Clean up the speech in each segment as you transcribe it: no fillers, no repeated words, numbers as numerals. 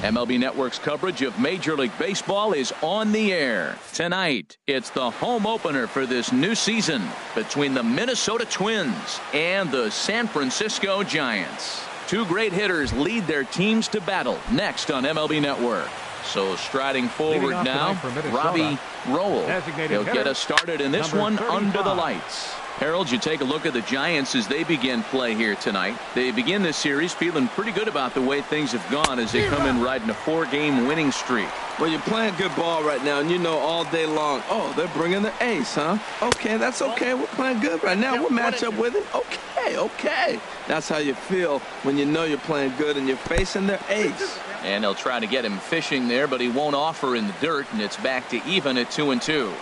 MLB Network's coverage of Major League Baseball is on the air. Tonight, it's the home opener for this new season between the Minnesota Twins and the San Francisco Giants. Two great hitters lead their teams to battle next on MLB Network. So striding forward now, Robbie Rowell. He'll get us started in this one under the lights. Harold, you take a look at the Giants as they begin play here tonight. They begin this series feeling pretty good about the way things have gone as they come in riding a 4-game winning streak. Well, you're playing good ball right now, and you know all day long, oh, they're bringing the ace, huh? Okay, that's okay. We're playing good right now. We'll match up with it. Okay. That's how you feel when you know you're playing good and you're facing their ace. And they'll try to get him fishing there, but he won't offer in the dirt, and it's back to even at 2-2.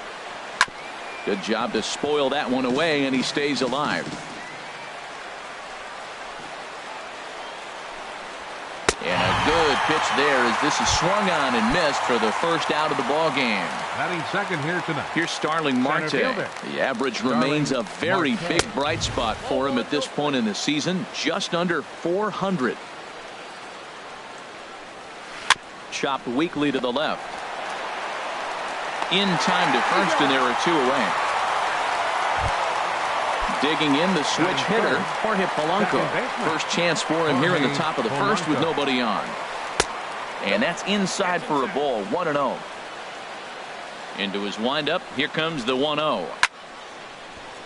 Good job to spoil that one away, and he stays alive. And a good pitch there as this is swung on and missed for the first out of the ball game. Batting second here tonight. Here's Starling Marte. The average remains a very big bright spot for him at this point in the season, just under 400. Chopped weakly to the left. In time to first, and there are two away. Digging in the switch hitter, Jorge Polanco. First chance for him here in the top of the first with nobody on. And that's inside for a ball, 1-0. Into his windup, here comes the 1-0.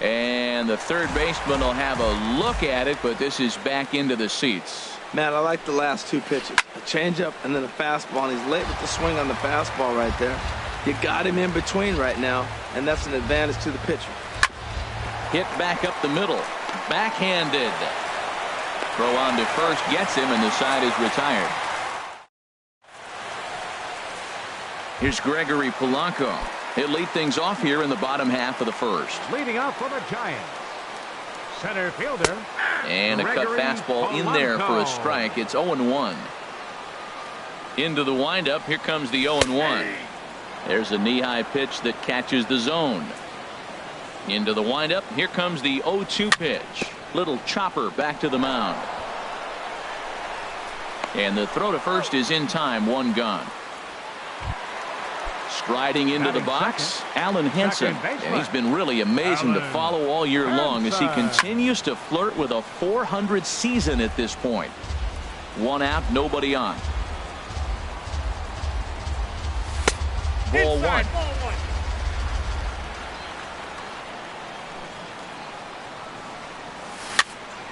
And the third baseman will have a look at it, but this is back into the seats. Man, I like the last two pitches. A changeup and then a fastball, and he's late with the swing on the fastball right there. You got him in between right now, and that's an advantage to the pitcher. Hit back up the middle. Backhanded. Throw on to first gets him, and the side is retired. Here's Gregory Polanco. He'll lead things off here in the bottom half of the first. Leading off for the Giants, center fielder. And a cut fastball in there for a strike. It's 0-1. Into the windup. Here comes the 0-1. There's a knee-high pitch that catches the zone. Into the windup. Here comes the 0-2 pitch. Little chopper back to the mound. And the throw to first is in time. One gone. Striding into the box, Alan Henson. And he's been really amazing to follow all year long as he continues to flirt with a 400 season at this point. One out, nobody on. Ball one.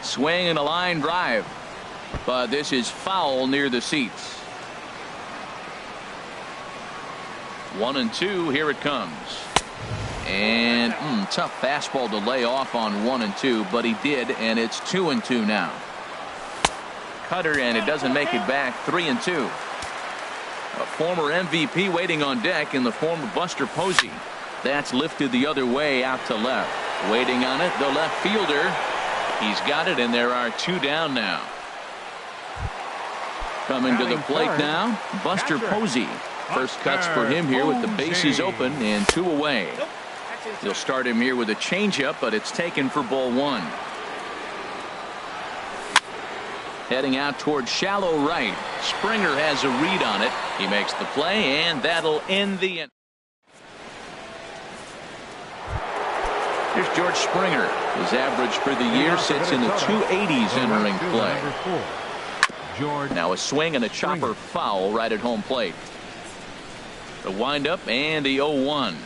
Swing and a line drive. But this is foul near the seats. 1-2. Here it comes. And tough fastball to lay off on 1-2, but he did, and it's 2-2 now. Cutter, and it doesn't make it back. 3-2. A former MVP waiting on deck in the form of Buster Posey. That's lifted the other way out to left. Waiting on it, the left fielder. He's got it, and there are two down now. Coming to the plate now, Buster Posey. First cuts for him here with the bases open and two away. They'll start him here with a changeup, but it's taken for ball one. Heading out towards shallow right. Springer has a read on it. He makes the play, and that'll end the inning. Here's George Springer. His average for the year sits in the 280s entering play. Now a swing and a chopper foul right at home plate. The windup and the 0-1.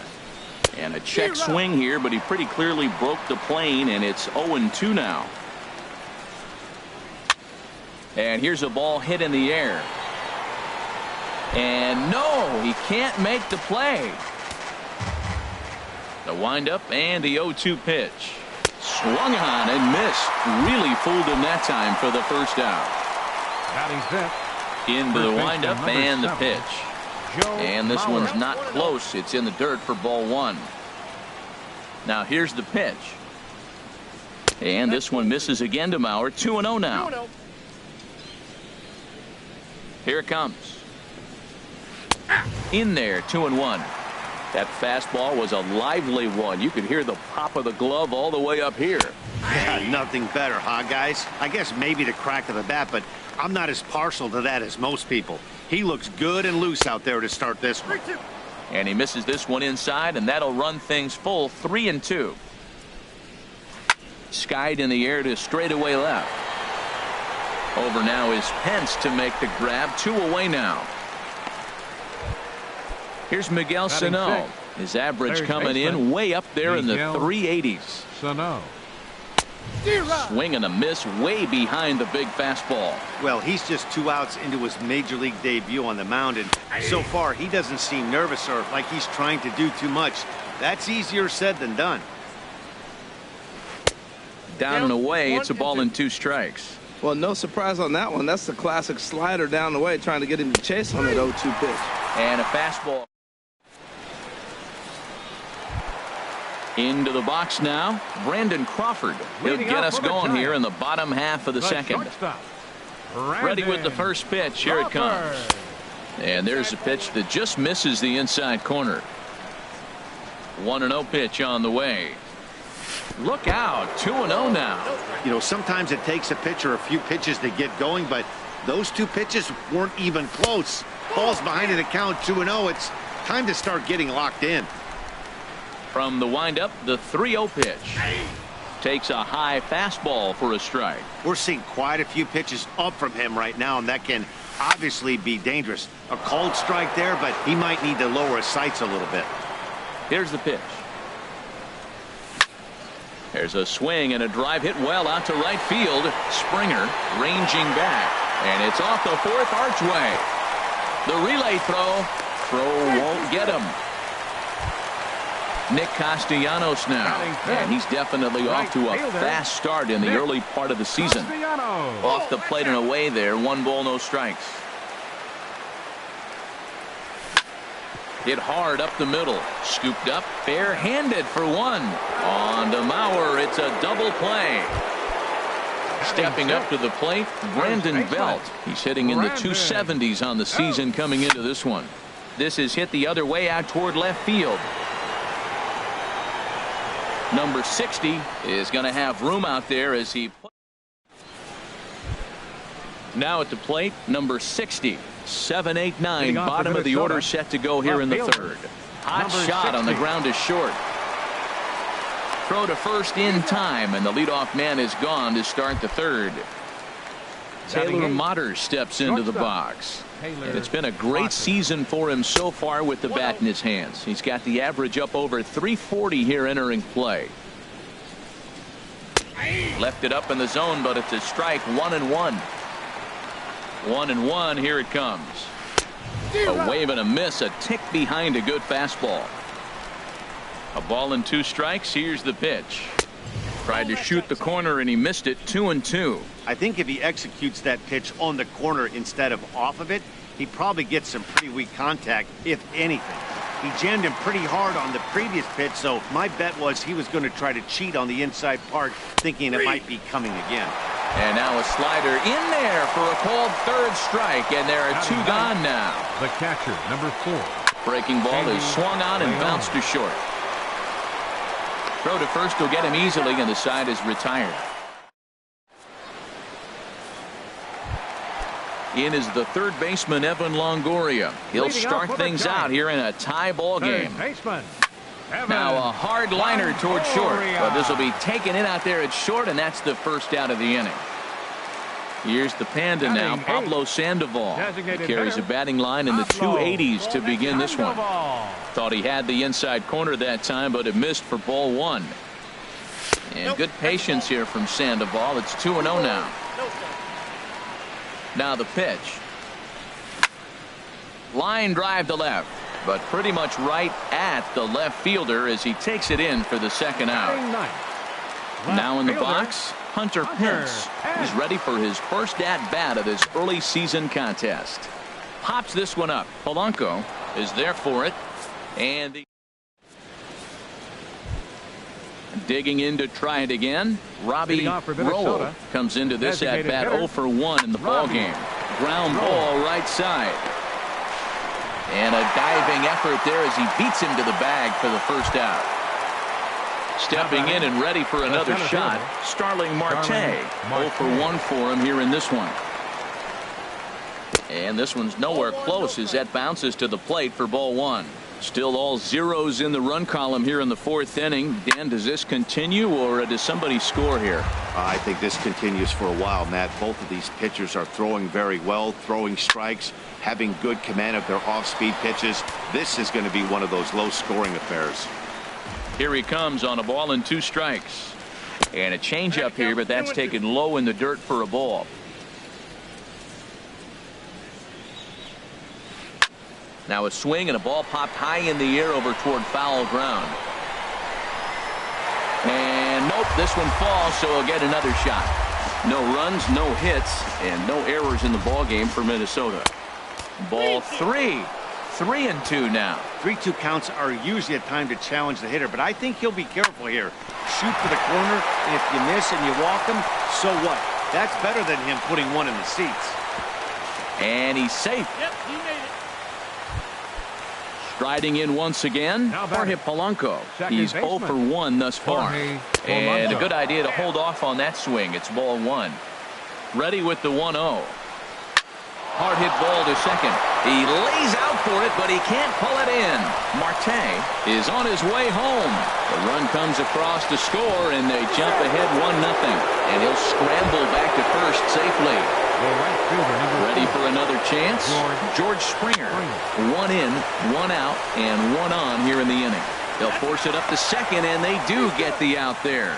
And a check swing here, but he pretty clearly broke the plane, and it's 0-2 now. And here's a ball hit in the air. And no, he can't make the play. The windup and the 0-2 pitch. Swung on and missed. Really fooled him that time for the first out. Into the windup and the pitch. And this one's not close. It's in the dirt for ball one. Now here's the pitch. And this one misses again to Mauer. 2-0 now. Here it comes. In there, 2-1. That fastball was a lively one. You could hear the pop of the glove all the way up here. Yeah, nothing better, huh, guys? I guess maybe the crack of the bat, but I'm not as partial to that as most people. He looks good and loose out there to start this one. And he misses this one inside, and that'll run things full 3-2. Skied in the air to straightaway left. Over now is Pence to make the grab. 2 away now. Here's Miguel Sano. His average coming in way up there in the 380s. Sano. Swing and a miss way behind the big fastball. Well, he's just 2 outs into his major league debut on the mound, and so far he doesn't seem nervous or like he's trying to do too much. That's easier said than done. Down and away, it's a ball and 2 strikes. Well, no surprise on that one. That's the classic slider down the way, trying to get him to chase on that 0-2 pitch. And a fastball. Into the box now, Brandon Crawford. He'll get us going here in the bottom half of the second. Ready with the first pitch. Here it comes. And there's a pitch that just misses the inside corner. 1-0 pitch on the way. Look out, 2-0 now. You know, sometimes it takes a pitcher a few pitches to get going, but those 2 pitches weren't even close. Ball's behind in the count, 2-0. It's time to start getting locked in. From the windup, the 3-0 pitch. Takes a high fastball for a strike. We're seeing quite a few pitches up from him right now, and that can obviously be dangerous. A cold strike there, but he might need to lower his sights a little bit. Here's the pitch. There's a swing and a drive hit well out to right field. Springer ranging back, and it's off the 4th archway. The relay throw won't get him. Nick Castellanos now, and he's definitely off to a fast start in the early part of the season. Off the plate and away there, 1 ball, no strikes. Hit hard up the middle, scooped up, bare-handed for 1. On to Mauer, it's a double play. Stepping up to the plate, Brandon Belt. He's hitting in the 270s on the season coming into this one. This is hit the other way out toward left field. Number 60 is going to have room out there as he. Now at the plate, number 60. 7-8-9, bottom of the order set to go here in the 3rd. Hot shot on the ground is short. Throw to first in time, and the leadoff man is gone to start the 3rd. Taylor Motter steps into the box. And it's been a great season for him so far with the bat in his hands. He's got the average up over 340 here entering play. Left it up in the zone, but it's a strike. 1-1. 1-1. Here it comes. A wave and a miss, a tick behind a good fastball. A ball and 2 strikes. Here's the pitch. Tried to shoot the corner and he missed it. 2-2. I think if he executes that pitch on the corner instead of off of it, he probably gets some pretty weak contact, if anything. He jammed him pretty hard on the previous pitch, so my bet was he was going to try to cheat on the inside part, thinking it might be coming again. And now a slider in there for a called 3rd strike, and there are 2 gone now. The catcher, number 4. Breaking ball is swung on and bounced to short. Throw to first will get him easily, and the side is retired. In is the 3rd baseman, Evan Longoria. He'll start things out here in a tie ball game. Now a hard liner toward short, but this will be taken in out there at short, and that's the 1st out of the inning. Here's the Panda now, Pablo Sandoval. He carries a batting line in the 280s to begin this one. Thought he had the inside corner that time, but it missed for ball 1. And good patience here from Sandoval. It's 2-0 now. Now the pitch. Line drive to left, but pretty much right at the left fielder as he takes it in for the 2nd out. Now in the box, Hunter Pence. He's ready for his first at-bat of this early season contest. Pops this one up. Polanco is there for it. And digging in to try it again. Robbie Roll comes into this at-bat 0 for 1 in the ball game. Ground ball right side. And a diving effort there as he beats him to the bag for the first out. Stepping in and ready for another shot, Starling Marte. 0 for 1 for him here in this one. And this one's nowhere close as that bounces to the plate for ball 1. Still all zeros in the run column here in the 4th inning. Dan, does this continue or does somebody score here? I think this continues for a while, Matt. Both of these pitchers are throwing very well, throwing strikes, having good command of their off-speed pitches. This is going to be one of those low-scoring affairs. Here he comes on a ball and 2 strikes. And a changeup here, but that's taken low in the dirt for a ball. Now a swing and a ball popped high in the air over toward foul ground. And nope, this one falls, so he'll get another shot. No runs, no hits, and no errors in the ball game for Minnesota. Ball 3. 3-2 now. 3-2 counts are usually a time to challenge the hitter, but I think he'll be careful here. Shoot for the corner, and if you miss and you walk him, so what? That's better than him putting one in the seats. And he's safe. Yep, he made it. Striding in once again, Jorge Polanco. He's 0 for 1 thus far. And a good idea to hold off on that swing. It's ball 1. Ready with the 1-0. Hard hit ball to second. He lays out for it, but he can't pull it in. Marte is on his way home. The run comes across to score, and they jump ahead 1-0. And he'll scramble back to first safely. Ready for another chance? George Springer. 1 in, 1 out, and 1 on here in the inning. They'll force it up to second, and they do get the out there.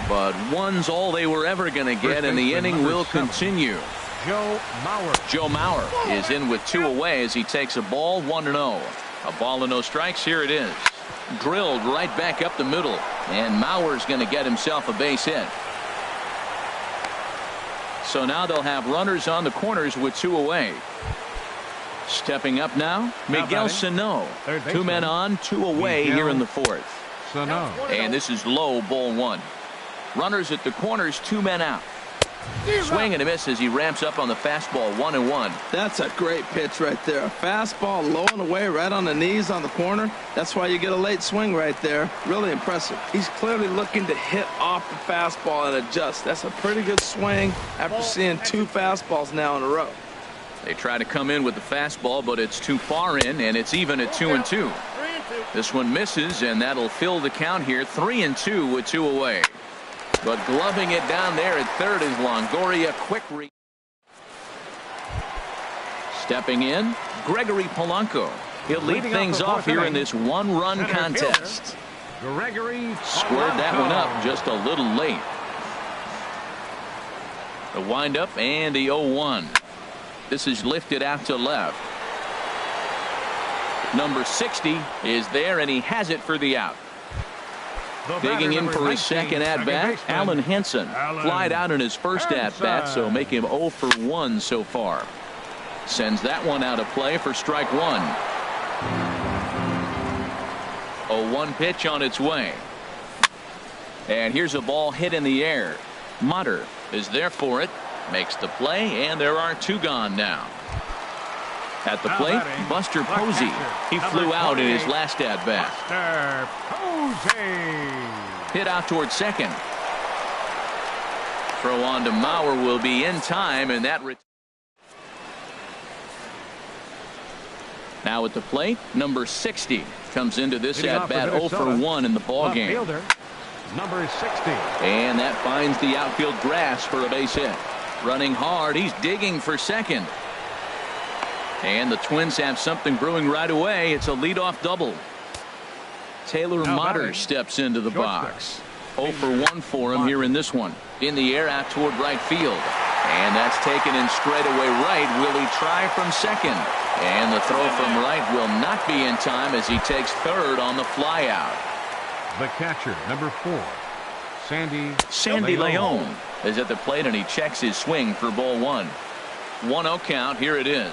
But 1's all they were ever going to get, and the inning will continue. Joe Mauer is in with 2 away as he takes a ball, 1-0. A ball and no strikes. Here it is. Drilled right back up the middle, and Mauer's going to get himself a base hit. So now they'll have runners on the corners with 2 away. Stepping up now, Miguel Sano. 2 men on, 2 away here in the 4th. And this is low, ball 1. Runners at the corners, 2 men out. Swing and a miss as he ramps up on the fastball, 1-1. That's a great pitch right there. A fastball low and away right on the knees on the corner. That's why you get a late swing right there. Really impressive. He's clearly looking to hit off the fastball and adjust. That's a pretty good swing after seeing 2 fastballs now in a row. They try to come in with the fastball, but it's too far in, and it's even at 2-2. This one misses, and that'll fill the count here, 3-2 with 2 away. But gloving it down there at third is Longoria. Quick read. Stepping in, Gregory Polanco. He'll lead things off here in this 1-run contest. Squared that one up just a little late. The windup and the 0-1. This is lifted out to left. Number 60 is there, and he has it for the out. Digging in for his second at-bat, Alan Henson. Flied out in his first at-bat, so make him 0 for 1 so far. Sends that one out of play for strike 1. 0-1 pitch on its way. And here's a ball hit in the air. Motter is there for it, makes the play, and there are 2 gone now. At the plate, Buster Posey. He flew out in his last at-bat. Hit out towards second. Throw on to Mauer will be in time, and that. Now at the plate, number 60 comes into this at-bat 0 for 1 in the ball game. Number 60. And that finds the outfield grass for a base hit. Running hard, he's digging for second. And the Twins have something brewing right away. It's a leadoff double. Taylor Motter steps into the box. 0 for 1 for him here in this one. In the air out toward right field. And that's taken in straightaway right. Will he try from second? And the throw from right will not be in time as he takes third on the flyout. The catcher, number 4, Sandy Leon is at the plate, and he checks his swing for ball 1. 1-0 count. Here it is.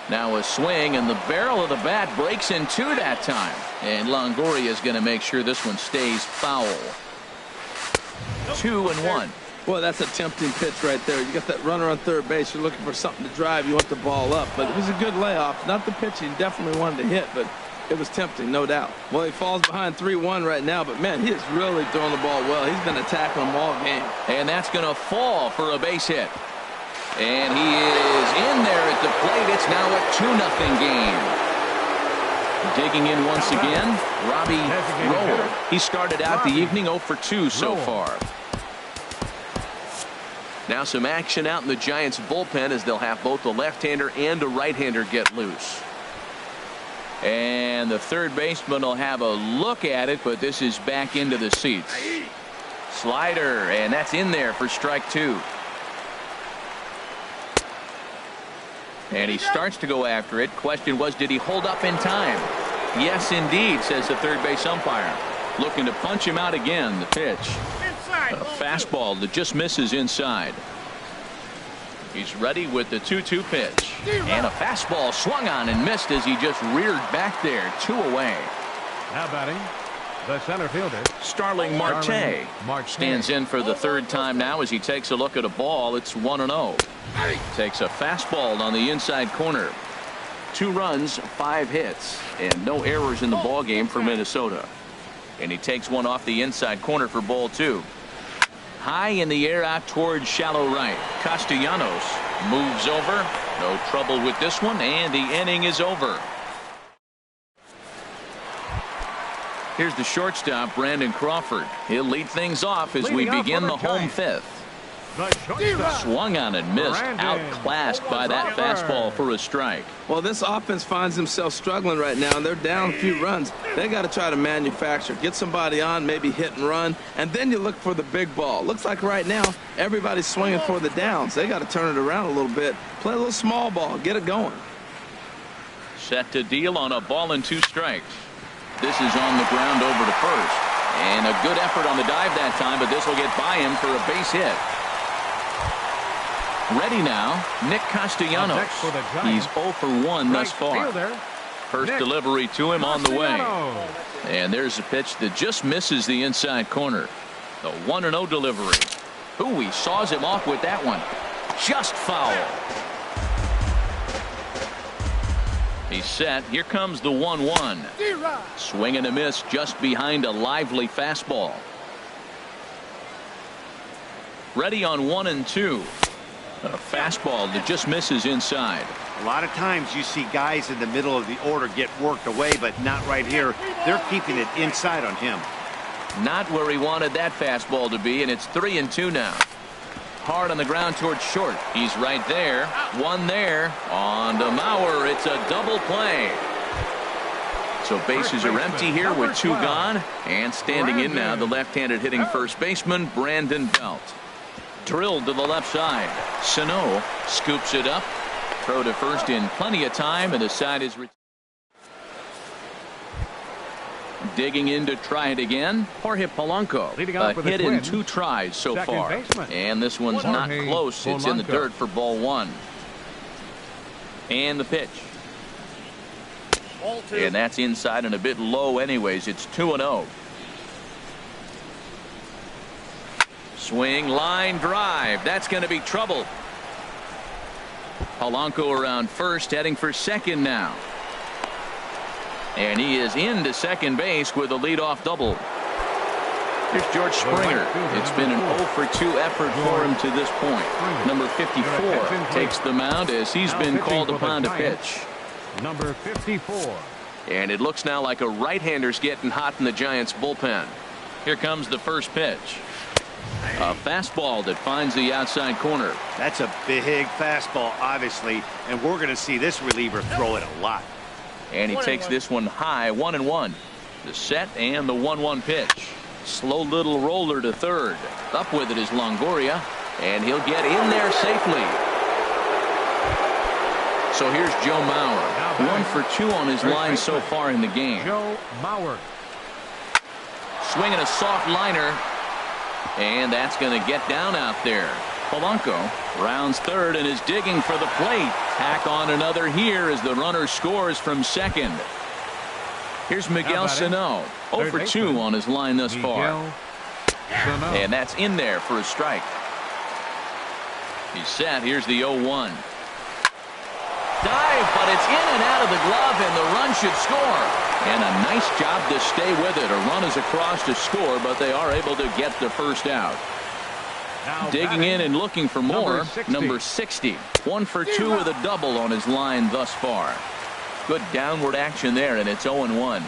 Now a swing, and the barrel of the bat breaks in 2 that time. And Longoria is going to make sure this one stays foul. 2-1. Well, that's a tempting pitch right there. You got that runner on third base. You're looking for something to drive. You want the ball up. But it was a good layoff. Not the pitch he definitely wanted to hit, but it was tempting, no doubt. Well, he falls behind 3-1 right now, but, man, he is really throwing the ball well. He's been attacking them all game. And that's going to fall for a base hit. And he is in there at the plate. It's now a 2-0 game. Digging in once again, Robbie Roller. He started out the evening 0 for 2 so far. Now some action out in the Giants bullpen as they'll have both a left-hander and a right-hander get loose. And the third baseman will have a look at it, but this is back into the seats. Slider, and that's in there for strike 2. And he starts to go after it. Question was, did he hold up in time? Yes, indeed, says the third base umpire. Looking to punch him out again. The pitch. A fastball that just misses inside. He's ready with the 2-2 pitch. And a fastball swung on and missed as he just reared back there. 2 away. Now batting, the center fielder, Starling Marte stands in for the third time now as he takes a look at a ball. It's 1-0. Takes a fastball on the inside corner. 2 runs, 5 hits, and no errors in the ball game for Minnesota. And he takes one off the inside corner for ball 2. High in the air out towards shallow right. Castellanos moves over. No trouble with this one, and the inning is over. Here's the shortstop, Brandon Crawford. He'll lead things off as we begin the home fifth. Swung on and missed, outclassed by that fastball for a strike. Well, this offense finds themselves struggling right now, and they're down a few runs. They got to try to manufacture, get somebody on, maybe hit and run, and then you look for the big ball. Looks like right now everybody's swinging for the downs. They got to turn it around a little bit, play a little small ball, get it going. Set to deal on a ball and 2 strikes. This is on the ground over to first, and a good effort on the dive that time, but this will get by him for a base hit. Ready now, Nick Castellanos. He's 0 for 1 thus far. First delivery to him on the way. And there's a pitch that just misses the inside corner. The 1-0 delivery. Ooh, he saws him off with that one. Just foul. He's set. Here comes the 1-1. Swing and a miss just behind a lively fastball. Ready on 1 and 2. A fastball that just misses inside. A lot of times you see guys in the middle of the order get worked away, but not right here. They're keeping it inside on him. Not where he wanted that fastball to be, and it's 3 and 2 now. Hard on the ground towards short. He's right there. One there. On to Mauer. It's a double play. So bases are empty here with 2 gone. And standing in now, the left-handed hitting first baseman, Brandon Belt. Drilled to the left side. Sano scoops it up. Throw to first in plenty of time, and the side is digging in to try it again. Jorge Polanco. A hit in 2 tries so far. And this one's not close. It's in the dirt for ball 1. And the pitch. And that's inside and a bit low anyways. It's 2-0. Swing, line, drive. That's going to be trouble. Polanco around first, heading for second now. And he is into second base with a leadoff double. Here's George Springer. It's been an 0 for 2 effort for him to this point. Number 54 takes the mound as he's been called upon to pitch. Number 54. And it looks now like a right-hander's getting hot in the Giants bullpen. Here comes the first pitch. A fastball that finds the outside corner. That's a big fastball, obviously, and we're going to see this reliever throw it a lot. And he takes this one high, 1-1. The set and the 1-1 pitch. Slow little roller to third. Up with it is Longoria, and he'll get in there safely. So here's Joe Mauer. 1 for 2 on his line so far in the game. Joe Mauer. Swinging a soft liner. And that's going to get down out there. Polanco rounds third and is digging for the plate. Tack on another here as the runner scores from second. Here's Miguel Sano. 0 for 2 on his line thus far. And that's in there for a strike. He's set. Here's the 0-1. Dive, but it's in and out of the glove, and the run should score. And a nice job to stay with it. A run is across to score, but they are able to get the first out. Now Digging in and looking for more, number 60. 1 for 2 with a double on his line thus far. Good downward action there, and it's 0-1.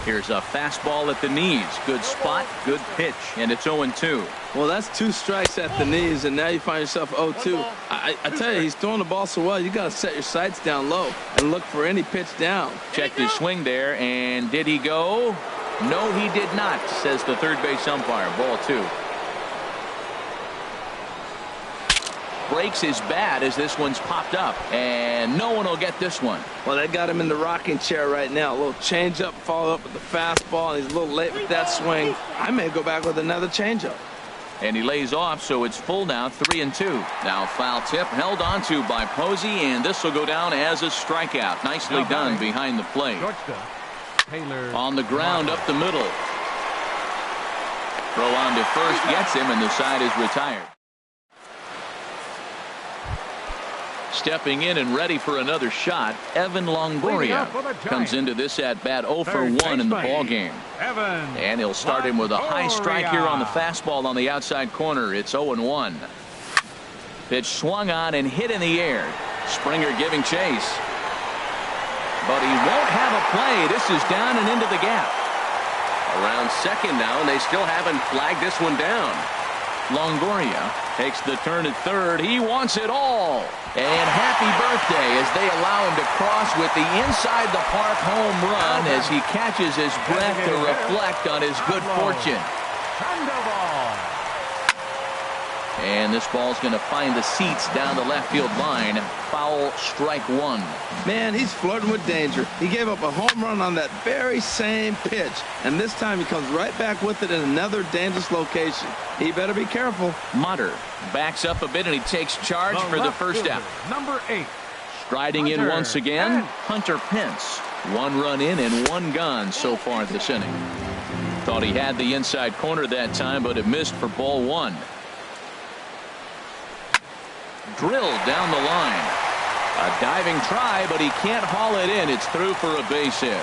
Here's a fastball at the knees. Good spot, good pitch, and it's 0-2. Well, that's 2 strikes at the knees, and now you find yourself 0-2. I tell you, he's throwing the ball so well, you got to set your sights down low and look for any pitch down. Checked his swing there, and did he go? No, he did not, says the third base umpire. Ball 2. Breaks his bat as this one's popped up, and no one will get this one. Well, they got him in the rocking chair right now. A little changeup, follow up with the fastball, and he's a little late with that swing. I may go back with another changeup. And he lays off, so it's full now, 3-2. Now foul tip held onto by Posey, and this will go down as a strikeout. Nicely done behind the plate. On the ground up the middle. Throw on to first gets him, and the side is retired. Stepping in and ready for another shot, Evan Longoria comes into this at-bat 0 for 1 in the ballgame. And he'll start him with a high strike here on the fastball on the outside corner. It's 0-1. Pitch swung on and hit in the air. Springer giving chase. But he won't have a play. This is down and into the gap. Around second now, and they still haven't flagged this one down. Longoria takes the turn at third. He wants it all. And happy birthday as they allow him to cross with the inside the park home run as he catches his breath to reflect on his good fortune. And this ball's going to find the seats down the left field line. Foul, strike 1. Man, he's flirting with danger. He gave up a home run on that very same pitch, and this time he comes right back with it in another dangerous location. He better be careful. Mutter backs up a bit, and he takes charge for the first out. Number 8. Striding in once again, Hunter Pence. 1 run in and 1 gone so far this inning. Thought he had the inside corner that time, but it missed for ball 1. Drilled down the line. A diving try, but he can't haul it in. It's through for a base hit.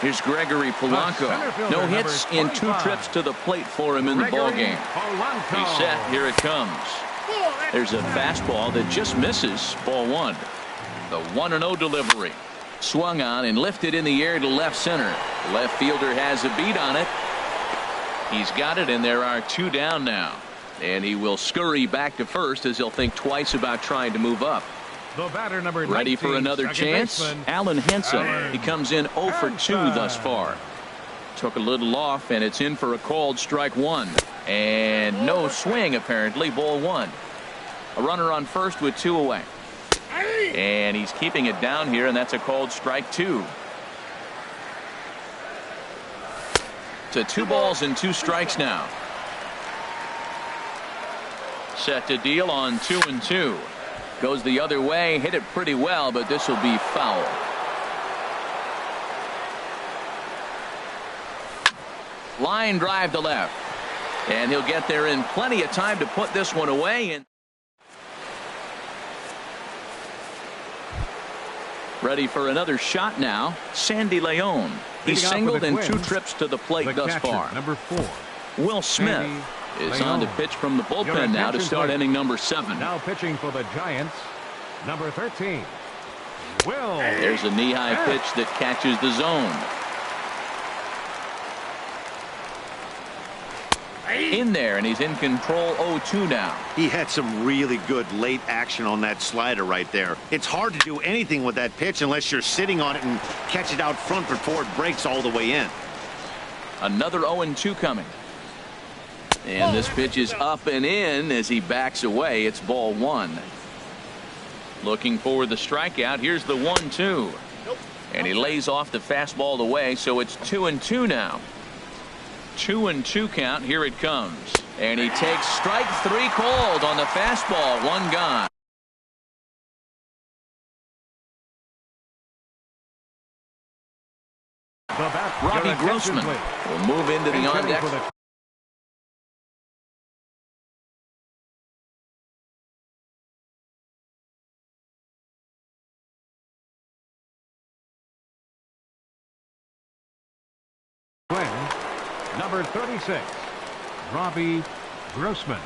Here's Gregory Polanco. No hits in 2 trips to the plate for him in the ballgame. He's set. Here it comes. There's a fastball that just misses. Ball 1. The 1-0 delivery. Swung on and lifted in the air to left center. Left fielder has a beat on it. He's got it, and there are 2 down now. And he will scurry back to first as he'll think twice about trying to move up. The batter, number 19, ready for another chance. baseman, Alan Henson. He comes in 0 for 2 thus far. Took a little off, and it's in for a called strike 1. And no swing, apparently. Ball 1. A runner on first with 2 away. And he's keeping it down here, and that's a called strike 2. To 2 balls and 2 strikes now. Set to deal on 2-2. Goes the other way, hit it pretty well, but this will be foul. Line drive to left. And he'll get there in plenty of time to put this one away. And ready for another shot now. Sandy Leon. He's singled in 2 trips to the plate thus far. Number 4. Will Smith is on to pitch from the bullpen now to start inning number 7. Now pitching for the Giants, number 13. Will. There's a knee-high pitch that catches the zone. In there, and he's in control. 0-2 now. He had some really good late action on that slider right there. It's hard to do anything with that pitch unless you're sitting on it and catch it out front before it breaks all the way in. Another 0-2 coming. And this pitch is up and in as he backs away. It's ball 1. Looking for the strikeout. Here's the 1-2. And he lays off the fastball away, so it's 2-2 now. 2-2 count. Here it comes. And he takes strike 3 called on the fastball. 1 gone. Robbie Grossman will move into the on-deck. Number 36, Robbie Grossman.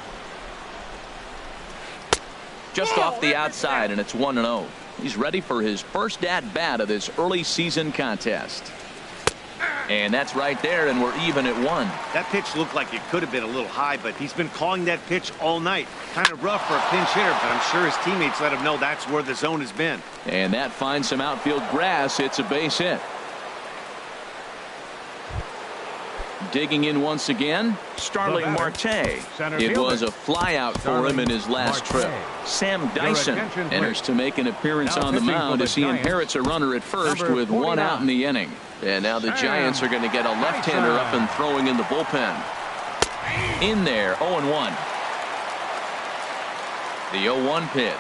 Just off the outside, and it's 1-0. He's ready for his first at-bat of this early season contest. And that's right there, and we're even at 1. That pitch looked like it could have been a little high, but he's been calling that pitch all night. Kind of rough for a pinch hitter, but I'm sure his teammates let him know that's where the zone has been. And that finds some outfield grass. It's a base hit. Digging in once again, Starling Marte. It was a flyout for him in his last trip. Sam Dyson enters to make an appearance on the mound as he inherits a runner at first with 1 out in the inning. And now the Giants are going to get a left-hander up and throwing in the bullpen. In there, 0-1. The 0-1 pitch.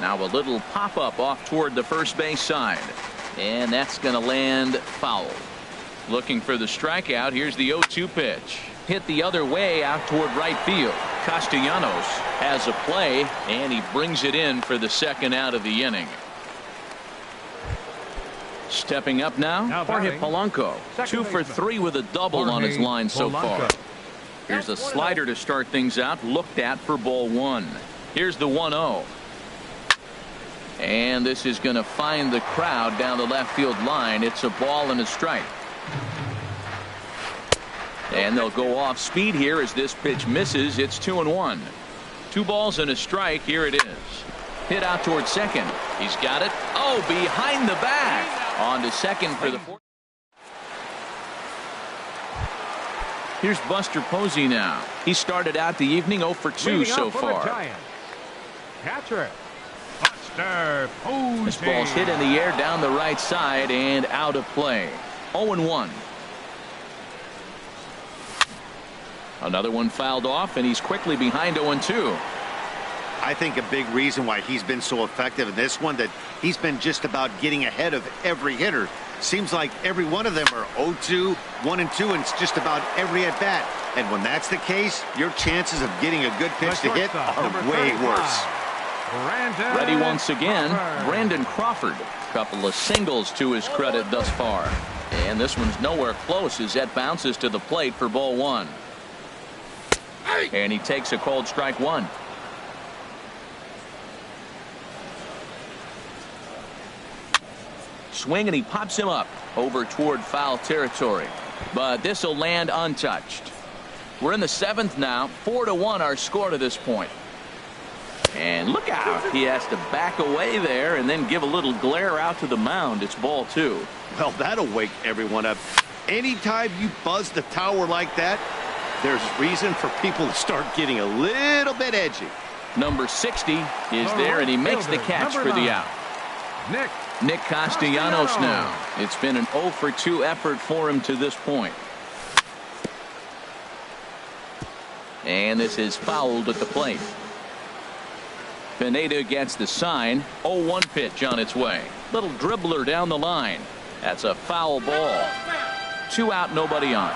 Now a little pop-up off toward the first base side. And that's going to land foul. Looking for the strikeout. Here's the 0-2 pitch. Hit the other way out toward right field. Castellanos has a play, and he brings it in for the second out of the inning. Stepping up now, Jorge Polanco. 2 for 3 with a double on his line so far. Here's a slider to start things out. Looked at for ball 1. Here's the 1-0. And this is going to find the crowd down the left field line. It's a ball and a strike. And they'll go off speed here as this pitch misses. It's 2-1. 2 balls and a strike. Here it is. Hit out towards second. He's got it. Oh, behind the back. On to second for the fourth. Here's Buster Posey now. He started out the evening 0 for 2 so far. Catcher, Buster Posey. This ball's hit in the air down the right side and out of play. 0-1. Another one fouled off, and he's quickly behind 0-2. I think a big reason why he's been so effective in this one, that he's been just about getting ahead of every hitter. Seems like every one of them are 0-2, 1-2, and it's just about every at bat. And when that's the case, your chances of getting a good pitch to hit are way worse. Ready once again, Brandon Crawford. Couple of singles to his credit thus far. And this one's nowhere close as that bounces to the plate for ball 1. And he takes a cold strike 1. Swing, and he pops him up over toward foul territory. But this will land untouched. We're in the 7th now. 4-1 our score to this point. And look out. He has to back away there and then give a little glare out to the mound. It's ball 2. Well, that'll wake everyone up. Anytime you buzz the tower like that, there's reason for people to start getting a little bit edgy. Number 60 is there, and he makes the catch for the out. Nick Castellanos now. It's been an 0 for 2 effort for him to this point. And this is fouled at the plate. Pineda gets the sign. 0-1 pitch on its way. Little dribbler down the line. That's a foul ball. 2 out, nobody on.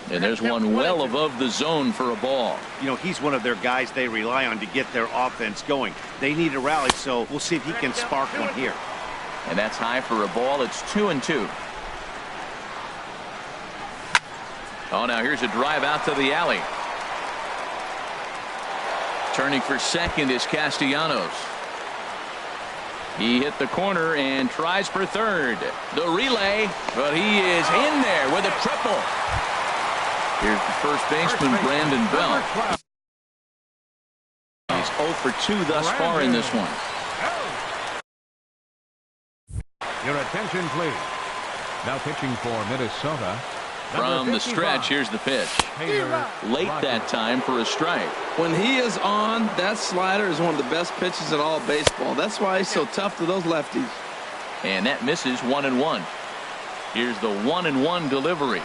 And there's one well above the zone for a ball. You know, he's one of their guys they rely on to get their offense going. They need a rally, so we'll see if he can spark one here. And that's high for a ball. It's 2-2. Oh, now here's a drive out to the alley. Turning for second is Castellanos. He hit the corner and tries for third. The relay, but he is in there with a triple. Here's the first baseman, Brandon Belt. He's 0 for 2 thus far in this one. Your attention, please. Now pitching for Minnesota. From the stretch, here's the pitch. Late that time for a strike. When he is on, that slider is one of the best pitches in all baseball. That's why he's so tough to those lefties. And that misses 1-1. Here's the 1-1 delivery.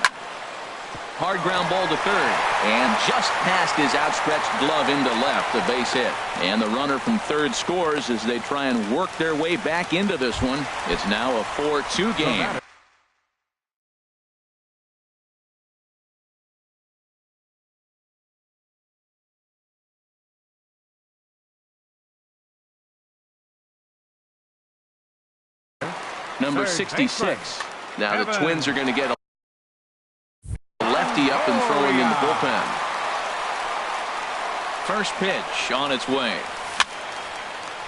Hard ground ball to third. And just past his outstretched glove into left, a base hit. And the runner from third scores as they try and work their way back into this one. It's now a 4-2 game. Number 66. Now the Twins are going to get a lefty up and throwing in the bullpen. First pitch on its way.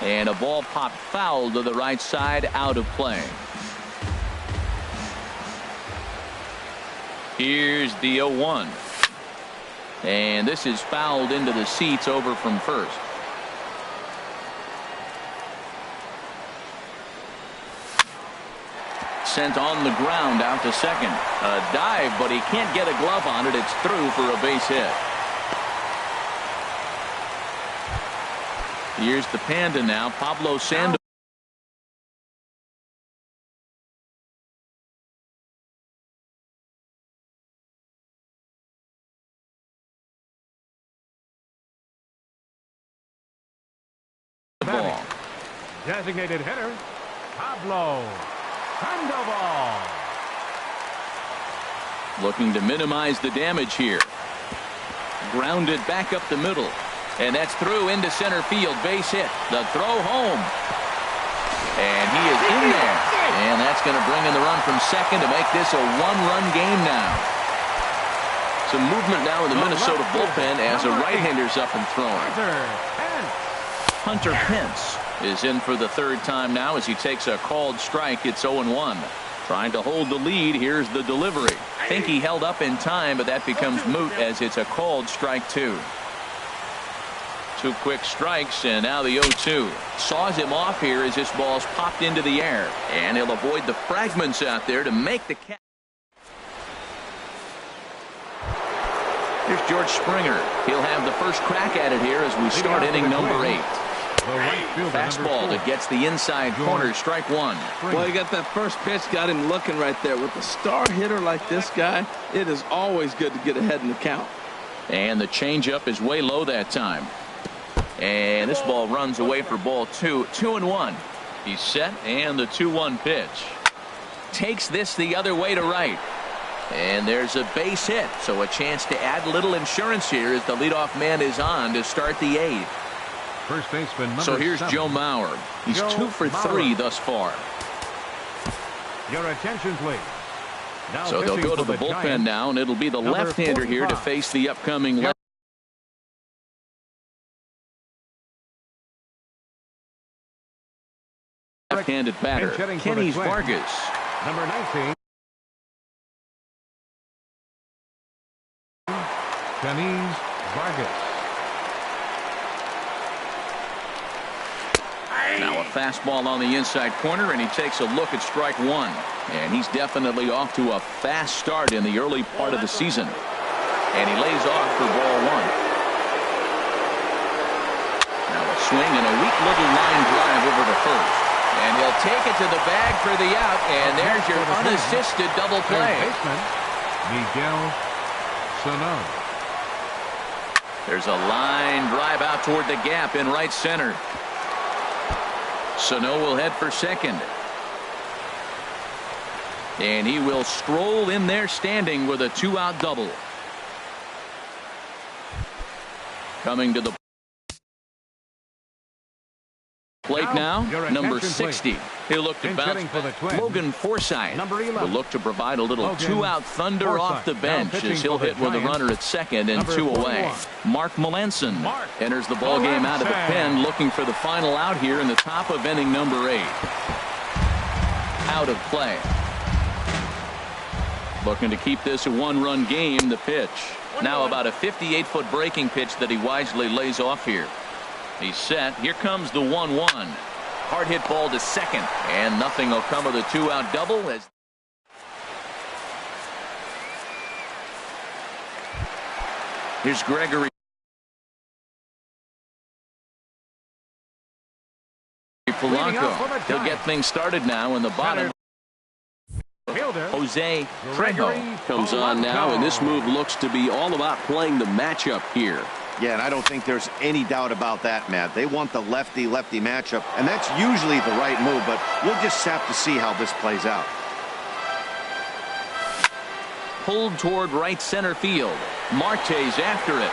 And a ball popped foul to the right side, out of play. Here's the 0-1. And this is fouled into the seats over from first. Sent on the ground out to second. A dive, but he can't get a glove on it. It's through for a base hit. Here's the Panda now, Pablo Sandoval. Designated hitter, Pablo Sandoval. Looking to minimize the damage here. Grounded back up the middle. And that's through into center field. Base hit. The throw home. And he is in there. And that's going to bring in the run from second to make this a one-run game now. Some movement now in the Minnesota bullpen as a right-hander's up and throwing. Hunter Pence is in for the third time now as he takes a called strike. It's 0-1. Trying to hold the lead. Here's the delivery. Think he held up in time, but that becomes moot as it's a called strike two. Two quick strikes, and now the 0-2. Saws him off here as this ball's popped into the air. And he'll avoid the fragments out there to make the catch. Here's George Springer. He'll have the first crack at it here as we start inning number 8. Fastball that gets the inside corner, strike one. Well, you got that first pitch, got him looking right there. With a star hitter like this guy, it is always good to get ahead in the count. And the changeup is way low that time. And this ball runs away for ball 2. 2-1. He's set, and the 2-1 pitch. Takes this the other way to right. And there's a base hit, so a chance to add a little insurance here as the leadoff man is on to start the 8th. First baseman number So here's 7. Joe Mauer. He's Joe 2 for 3 Mauer. thus far. Your attention, please. Now So they'll go to the bullpen Giants, now, and it'll be the number left-hander here to 45. face the upcoming left-handed batter, Pinch hitting for the Kenny Twins. Vargas. Number 19. Kenny Vargas. Now a fastball on the inside corner, and he takes a look at strike one. And he's definitely off to a fast start in the early part of the season. And he lays off for ball 1. Now a swing and a weak little line drive over to first. And he'll take it to the bag for the out, and there's your unassisted double play. Third baseman, Miguel Sano. There's a line drive out toward the gap in right center. Sano will head for second. And he will stroll in there standing with a 2-out double. Coming to the plate now, number 60. He'll look to bounce back. Logan Forsythe will look to provide a little 2-out thunder off the bench as he'll hit with a runner at second and 2 away. Mark Melanson enters the ball game out of the pen, looking for the final out here in the top of inning number 8. Out of play. Looking to keep this a 1-run game. The pitch. Now about a 58-foot breaking pitch that he wisely lays off here. He's set. Here comes the 1-1. Hard hit ball to second, and nothing will come of the 2-out double as here's Gregory Polanco. He'll get things started now in the bottom. Fielder Jose Gregory Trejo comes on now, and this move looks to be all about playing the matchup here. Yeah, and I don't think there's any doubt about that, Matt. They want the lefty-lefty matchup, and that's usually the right move, but we'll just have to see how this plays out. Pulled toward right center field. Marte's after it,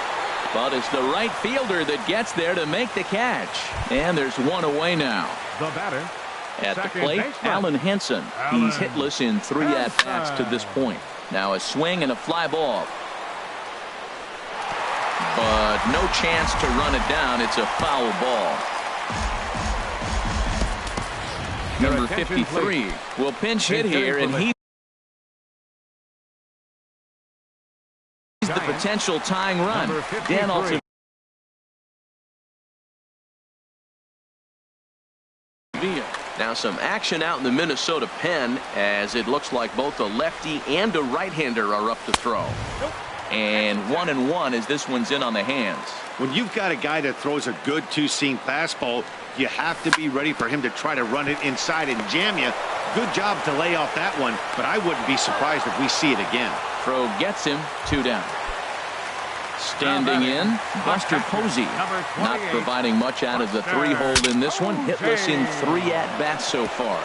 but it's the right fielder that gets there to make the catch. And there's one away now. The batter. At the Second plate, baseman. Alan Henson. He's hitless in 3 at-bats to this point. Now a swing and a fly ball. But no chance to run it down. It's a foul ball. Number 53 will pinch hit here, and he's the potential tying run. Dan Alton. Now some action out in the Minnesota pen, as it looks like both a lefty and a right-hander are up to throw. And 1-1 as this one's in on the hands. When you've got a guy that throws a good two-seam fastball, you have to be ready for him to try to run it inside and jam you. Good job to lay off that one, but I wouldn't be surprised if we see it again. Throw gets him, 2 down. Standing in, Buster Posey, not providing much out of the 3-hole in this one. Hitless in 3 at-bats so far.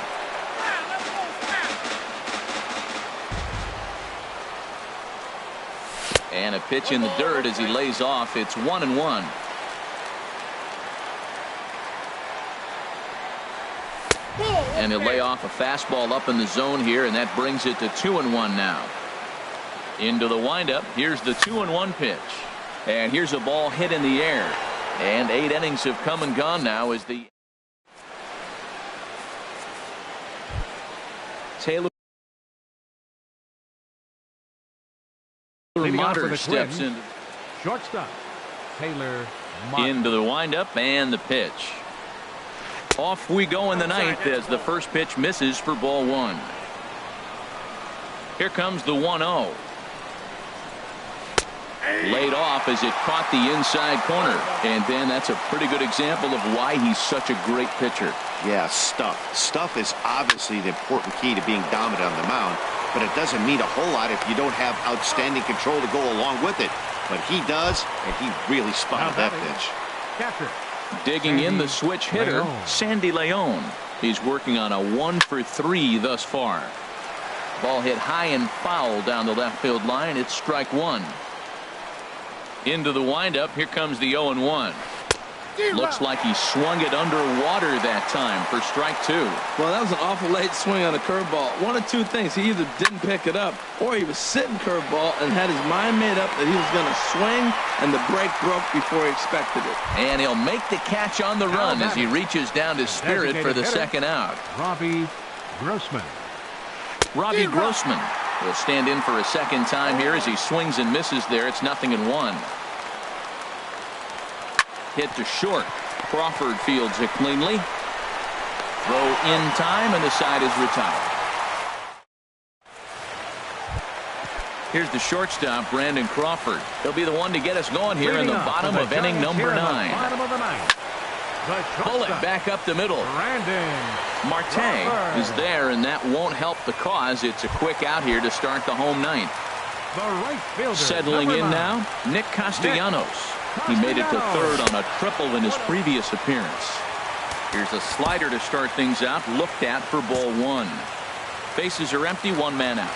And a pitch in the dirt as he lays off. It's 1-1. And he'll lay off a fastball up in the zone here, and that brings it to 2-1 now. Into the windup. Here's the 2-1 pitch. And here's a ball hit in the air. And 8 innings have come and gone now as the Taylor Motter steps in. Shortstop Taylor Motter. Into the windup and the pitch. Off we go in the 9th as the first pitch misses for ball 1. Here comes the 1-0. Laid off as it caught the inside corner. And then that's a pretty good example of why he's such a great pitcher. Yeah, stuff. Stuff is obviously the important key to being dominant on the mound, but it doesn't mean a whole lot if you don't have outstanding control to go along with it. But he does, and he really spotted that pitch. Catcher. Digging in the switch hitter, Sandy Leon. He's working on a 1 for 3 thus far. Ball hit high and foul down the left field line. It's strike 1. Into the windup. Here comes the 0-1. Looks like he swung it underwater that time for strike 2. Well, that was an awful late swing on a curveball. One of two things. He either didn't pick it up or he was sitting curveball and had his mind made up that he was going to swing, and the break broke before he expected it. And he'll make the catch on the run as he reaches down to Spirit for the second out. Robbie Grossman. Robbie Grossman will stand in for a second time here as he swings and misses there. It's 0-1. Hit to short. Crawford fields it cleanly. Throw in time, and the side is retired. Here's the shortstop, Brandon Crawford. He'll be the one to get us going here in the bottom of inning number 9. Bottom of the 9th. Bullet back up the middle. Marte is there, and that won't help the cause. It's a quick out here to start the home 9th. The right fielder, settling in 9. now, Nick Castellanos. He made it to third on a triple in his previous appearance. Here's a slider to start things out, looked at for ball 1. Bases are empty, 1 man out.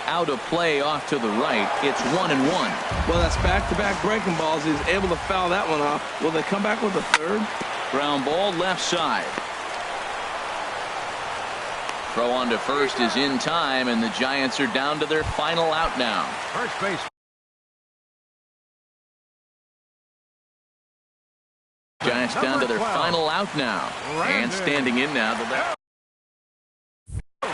Out of play off to the right. It's 1-1. Well, that's back-to-back breaking balls. He was able to foul that one off. Will they come back with a third? Ground ball left side. Throw on to first is in time, and the Giants are down to their final out now. First base. Giants down to their final out now. And standing in now, the left.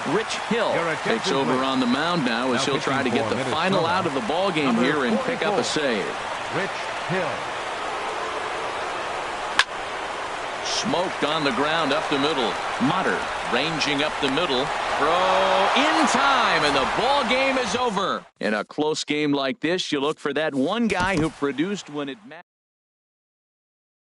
Rich Hill takes over on the mound now as he'll try to get the final out of the ball game here and pick up a save. Rich Hill. Smoked on the ground up the middle. Motter ranging up the middle. Throw in time, and the ball game is over. In a close game like this, you look for that one guy who produced when it mattered.